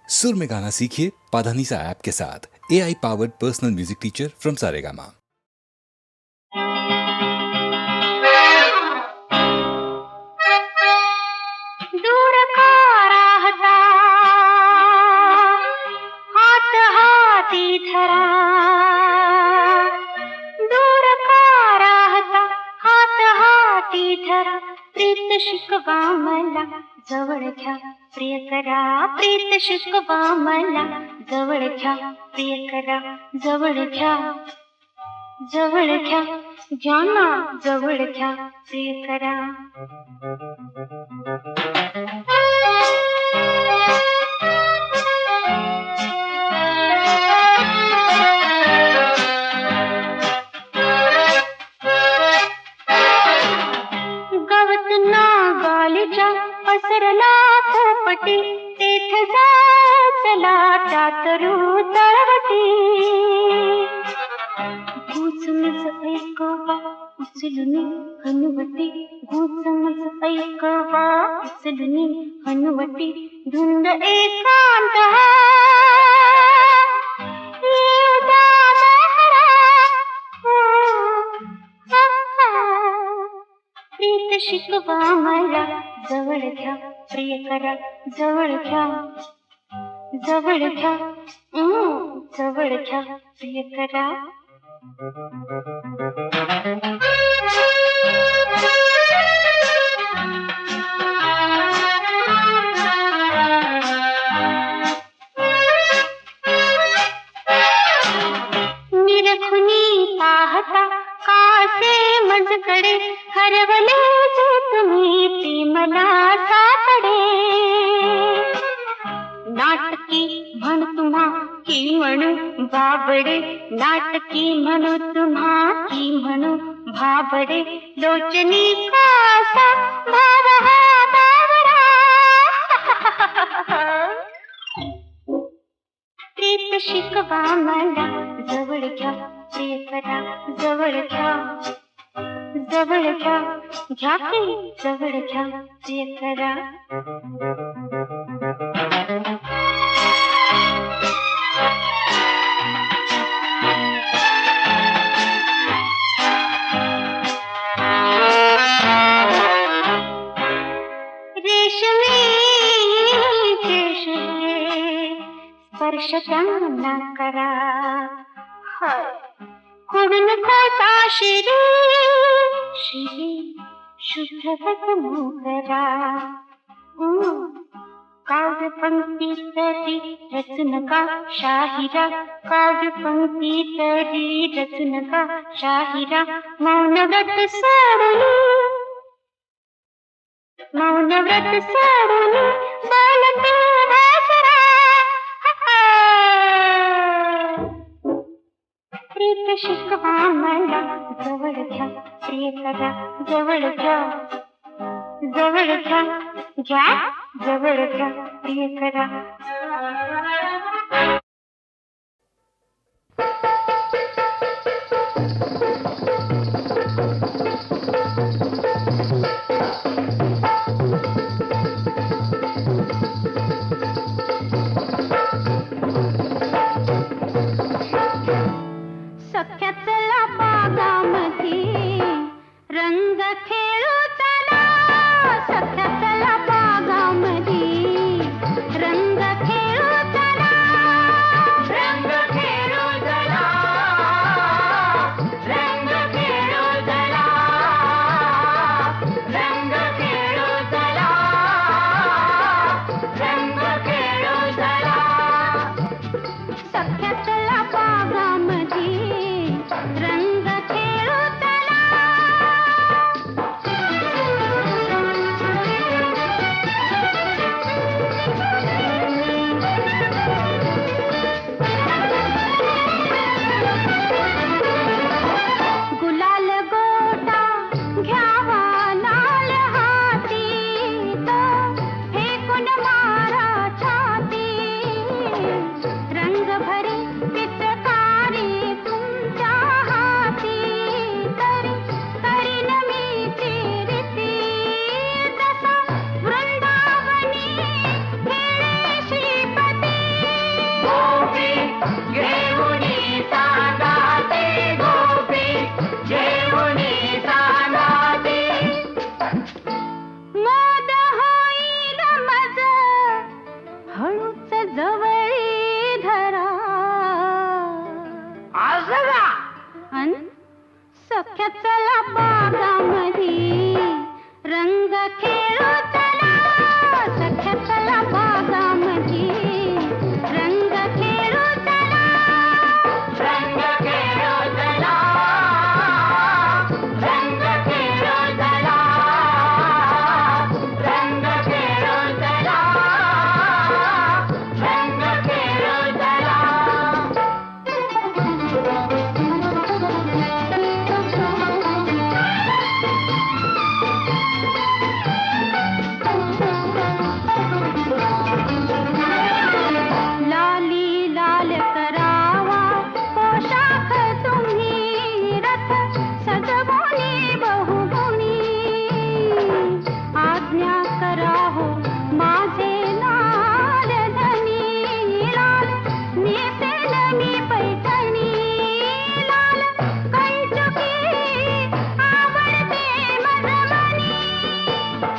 सुर में गाना सीखिए पाधानीसा ऐप के साथ। AI powered personal music teacher from Saregama. दूर का राहता हात हाती धरा, दूर का राहता हात हाती धरा, प्रीत शिकवा मला जवळ घ्या प्रिय करा, प्रीत शिकवा मला जवळ घ्या प्रिय करा, जवळ घ्या जवळ घ्या, घ्या ना जवळ घ्या प्रिय करा. गवत ना गालीच्या पसरला पोपटी, तेथ जा चला त्यात रू तळवटी. घुसमस ऐकवा उचलुनी हनुवटी, घुसमस ऐकवा उचलुनी हनुवटी, धुंद एकांत हा येऊ द्या मोहरा, प्रीत शिकवा मला जवळ घ्या प्रिय करा, जवळ घ्या जवळ घ्या, जवळ घ्या प्रिय करा. निरखुनी पाहता कासे मजकडे, हरवले जे तुम्ही ते मला सापडे. नाटकी म्हण तुम्हा की म्हणू बाबडे, नाटकी म्हणू तुम्हा की म्हणू भाबडे, लोचनी कासा भाव हा बावरा. प्रीत शिकवा मला जवळ घ्या प्रिय करा, जवळ घ्या जवळ घ्या, घ्या की जवळ घ्या प्रिय करा. रेशमी केशे स्पर्श त्यांना करा, कुडून खोसा शिरी शिरी शुभ्रवत मोगरा. काव्य पंक्ती तरी रचन का शाहिरा, काव्य पंक्ती तरी रचन का शाहिरा. मौन व्रत सोडून, मौन व्रत सोडून बोलते भाषरा. प्रीत शिकवा मला जवळ घ्या प्रिय करा, जवळ घ्या जवळ घ्या, घ्या जवळ घ्या प्रिय करा. सख्या चला बागामध्ये रंग खेळू चला, सख्या चला बागामध्ये रंग खेळू चला. जवळी धरा असं का? अन सख्या चला बागामधी रंग खेळू चला सख्या चला बागामधी रंग खेळू चला रंग खेळू चला, रंग खेळू चला, रंग खेळू चला, रंग खेळू चला. लाली लाल करावा पोशाख तुम्ही रथ सजवुनी बहुगुणी आज्ञा करा हो माझे लाल धनी लाल नेसेल मी पैठणी लाल कैचुकी आवडते मजमनी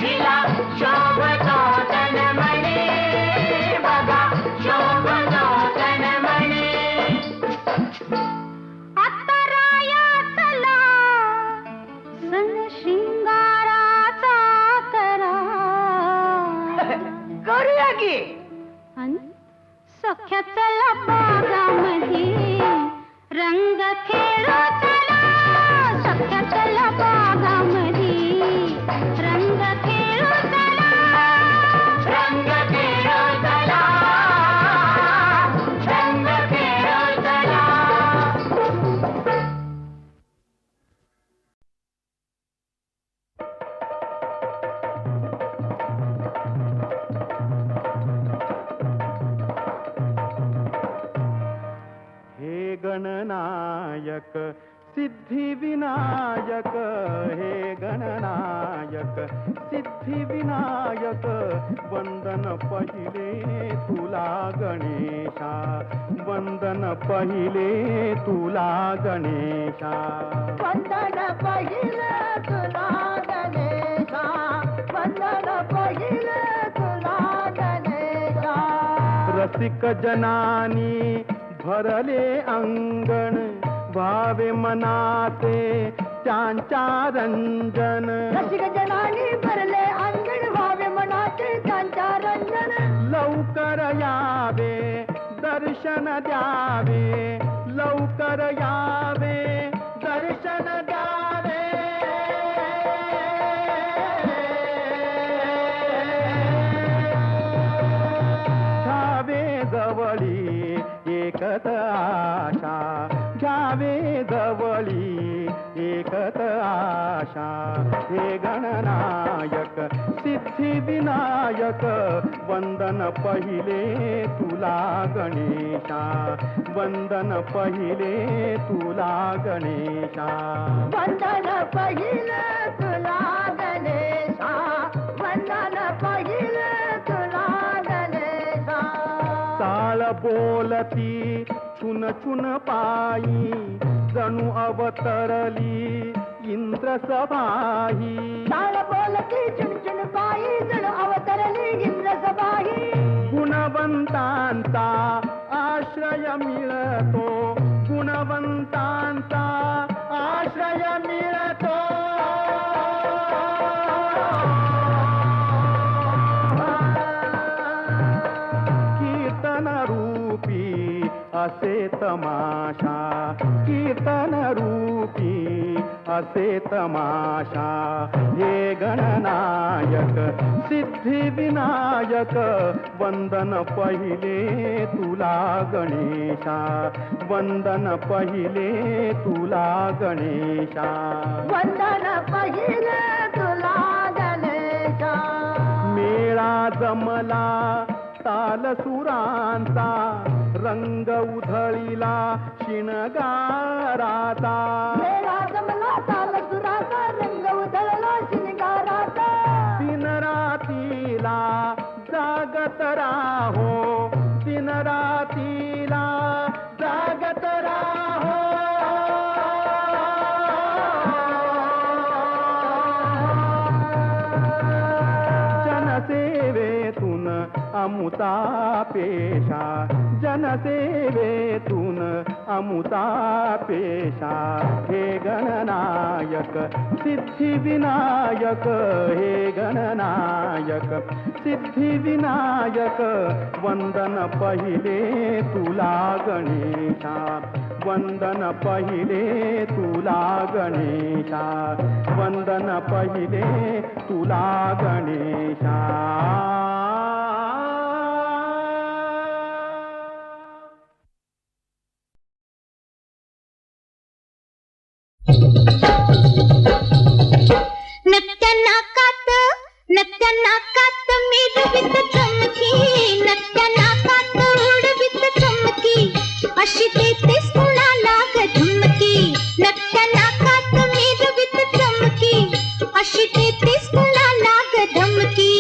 तिला शोभतो तनमने, बघा शोभतो तनमने. आता राया चला सन शिंगाराचा करा करूया की. अन सख्या चला बागामधी रंग खेळू चला सख्या चला बागामधी रंग खेळू चला रंग खेळू चला, रंग खेळू चला. हे गणनायक सिद्धिविनायक, हे गणनायक सिद्धिविनायक, वंदन पहिले तुला गणेशा, वंदन पहिले तुला गणेशा. वंदन पहिले तुला गणेशा, वंदन पहिले तुला गणेशा. रसिक जनानी भरले अंगण, भावे मनाते त्यांच्या रंजन. रसिक जनानी भरले अंगण, व्हावे मनाचे त्यांच्या रंजन. लवकर यावे दर्शन द्यावे, लवकर यावे दर्शन द्यावे. घ्यावे जवळी एकच आशा, घ्यावे जवळी एकच आशा. हे गणनायक सिद्धिविनायक, वंदन पहिले तुला गणेशा, वंदन पहिले तुला गणेशा. वंदन पहिले तुला गणेशा, वंदन पहिले तुला गणेशा. चाळ बोलती छुन छुन पायी, जणू अवतरली इंद्र सभाही. चाळ बोलती चुनचुन पायी, जण अवतरली इंद्र सभाही. गुणवंतांचा आश्रय मिळतो, गुणवंतांचा आश्रय मिळतो. कीर्तन रूपी असे तमाशा, कीर्तन रूपी असे तमाशा. हे गणनायक सिद्धिविनायक, वंदन पहिले तुला गणेशा, वंदन पहिले तुला गणेशा. वंदन पहिले तुला गणेशा. मेळा जमला ताल सुरांचा, रंग उधळीला शिणगाराचा. मेळा जमला ताल सुराचा, रंग उधळला शिंगाराचा. दिन रातीला जागत राहो, दिन रातीला जागत राहो. जनसेवेतून अमुता पेशा, जनसेवेतून अमुता पेशा. हे गणनायक सिद्धिविनायक, हे गणनायक सिद्धिविनायक. वंदन पहिले तुला गणेशा, वंदन पहिले तुला गणेशा, वंदन पहिले तुला गणेशा. नत्या नाकात मिरवित चमकी, नत्या नाकात उडवित चमकी, अशी देतेस कुणाला ग धमकी. नत्या नाकात मिरवित चमकी, अशी देतेस कुणाला ग धमकी.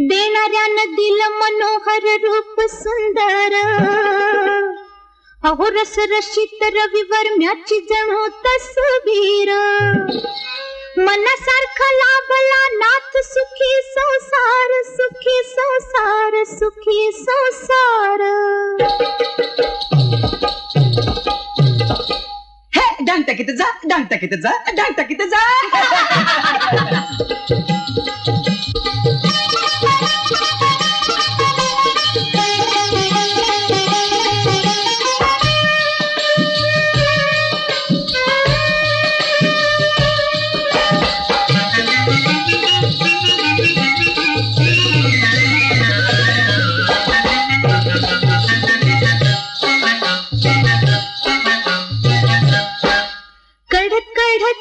देणाऱ्यानं दिलं मनोहर रूप सुंदर, अहो रस रशीत रविवर्म्याची जणू तसबीर. मनासारखा लाभला नाथ सुखी संसार, सुखी संसार, सुखी संसार. हे डांग टाकीत जा, डांग टाकीत जा, डांग टाकीत जा.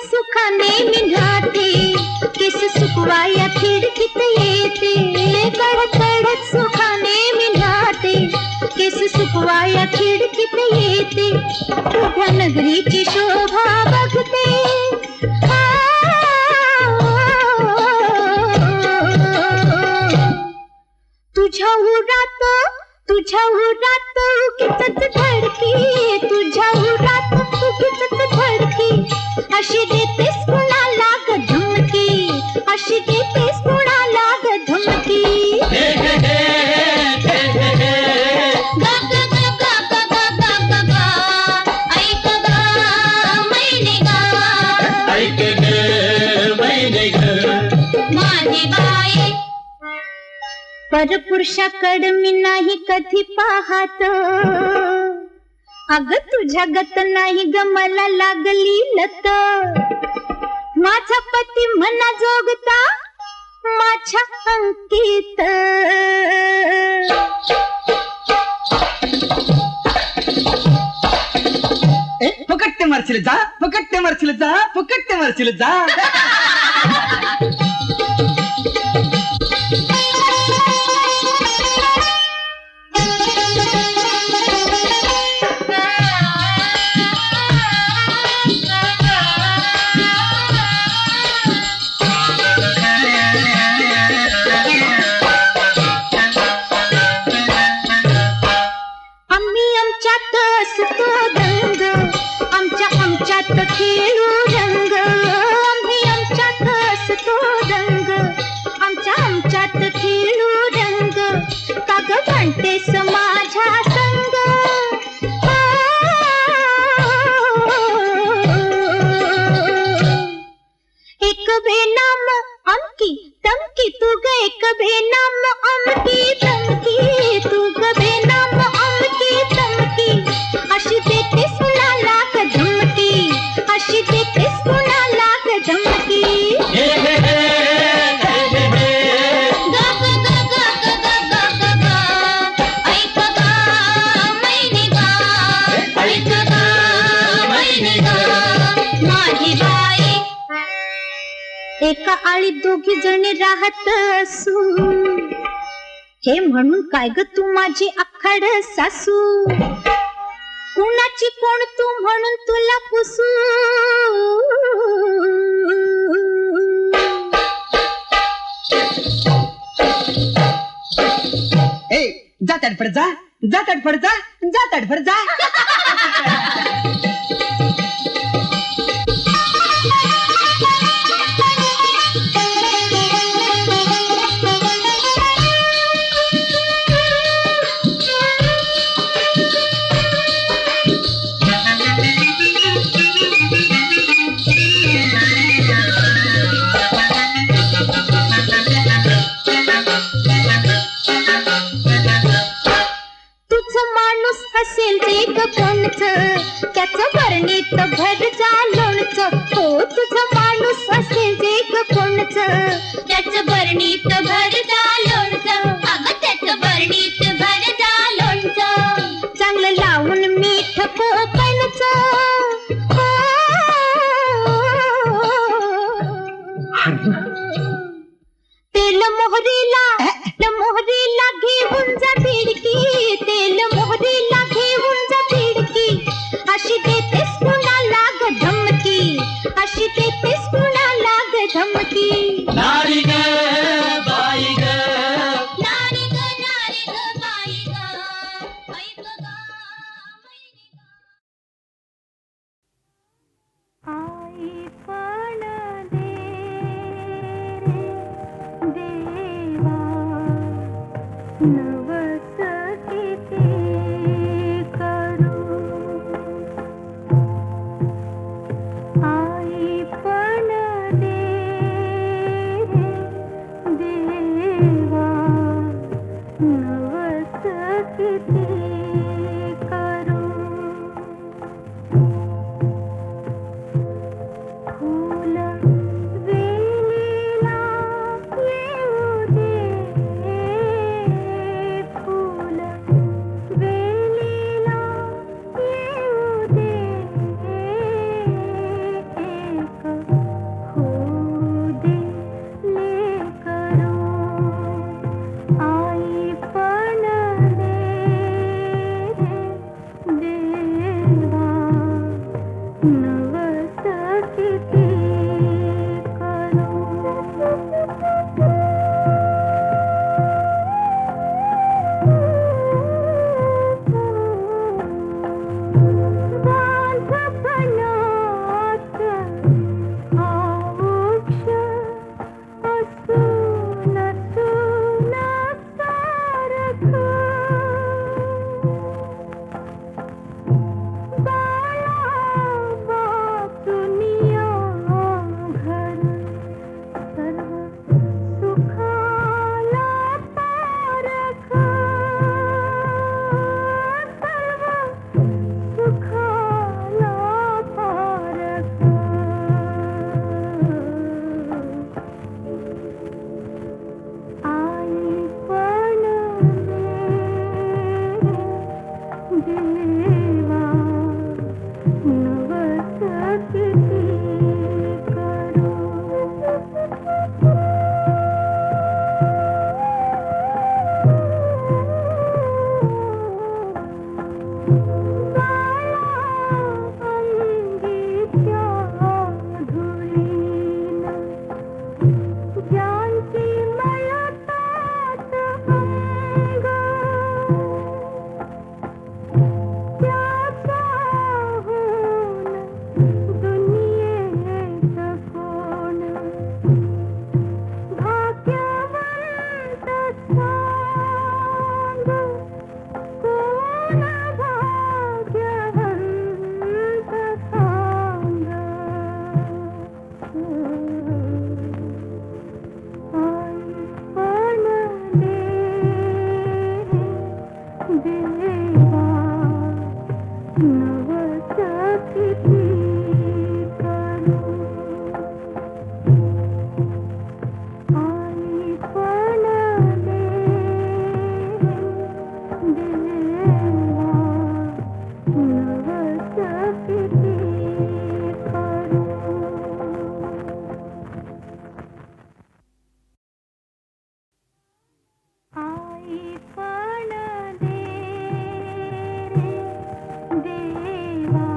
सुखाने मिळाते केस सुकवाया खिडकीत येते. कडक कडक सुखाने मिळाते केस सुकवाया खिडकीत येते. तुझ्या नगरीची शोभा बघते, तुझ्या उरात उगीचच धडकी, तुझ्या उरात उगीचच धडकी. अशी देतेस कुणाला ग धमकी, अशी देतेस कुणाला ग धमकी. ऐक ग मैने ग, ऐक ग मैने ग माझी बाई. परपुरुषाकडे मी नाही कधी पाहत, अग तुझ्या गत नाही ग मला लागली लत. माझा पती मना जोगता माझ्या अंकित. फुकट ते मारशील जा, फुकट ते मारशील जा, फुकट ते मारशील जा. खेळू रंग, आम्ही आमच्यात असतो रंग, आमच्यात खेळू रंग. का ग म्हणतेस माझ्या संग, एक बेनाम अमकी तमकी तू ग, एक बेनाम अमकी तमकी तू ग, बेनाम अमकी तमकी. अशी देतेस कुणाला ग धमकी, अशी देतेस कुणाला ग धमकी. एका आळीत दोघी जणी राहत असू, हे म्हणून काय ग तू माझी आखाड सासू. कुणाची कोण तू म्हणून तुला पुसू. जा तडफड जा, जा तडफड जा, जा तडफड जा. हसेल ते कोणचं त्याचं भरणीत भर जा लोणचं. हो तुझं माणूस असेल ते कोणचं त्याचं भरणीत भर जा लोणचं. अगं त्याचं भरणीत भर जा लोणचं. चांगलं लावून मीठ कोकणचं. तेल मोहरीला घेऊन जा बिडकी. तेल मोहरीला घेऊन जा बिडकी. अशी देतेस कुणाला ग धमकी. अशी देतेस कुणाला ग धमकी. नारी ग बाई ग, नारी ग बाई ग, ऐक ग आई पण दे देवा नवस किती करू. आई पण दे देवा नवस किती करू. फूल वेलीला येऊ दे. फूल वेलीला येऊ दे. एक होऊ दे लेकरू. आई पण दे देवा नवस किती करू. बालपणात आयुष्य असून असून सारखं. बाळा वाचुनिया घर सर्व सुखाला पारख. सर्व सुखाला पारख. आई पण दे देवा नवस किती करू. अंगीच्या धुळीनं ज्यांची मळतात अंग. त्याच्याहून दुनियेत कोण भाग्यवंत सांग. कोण भाग्यवंत सांग. आई पण दे देवा नवस किती करू. आई पण दे देवा नवस किती करू. आई पण दे देवा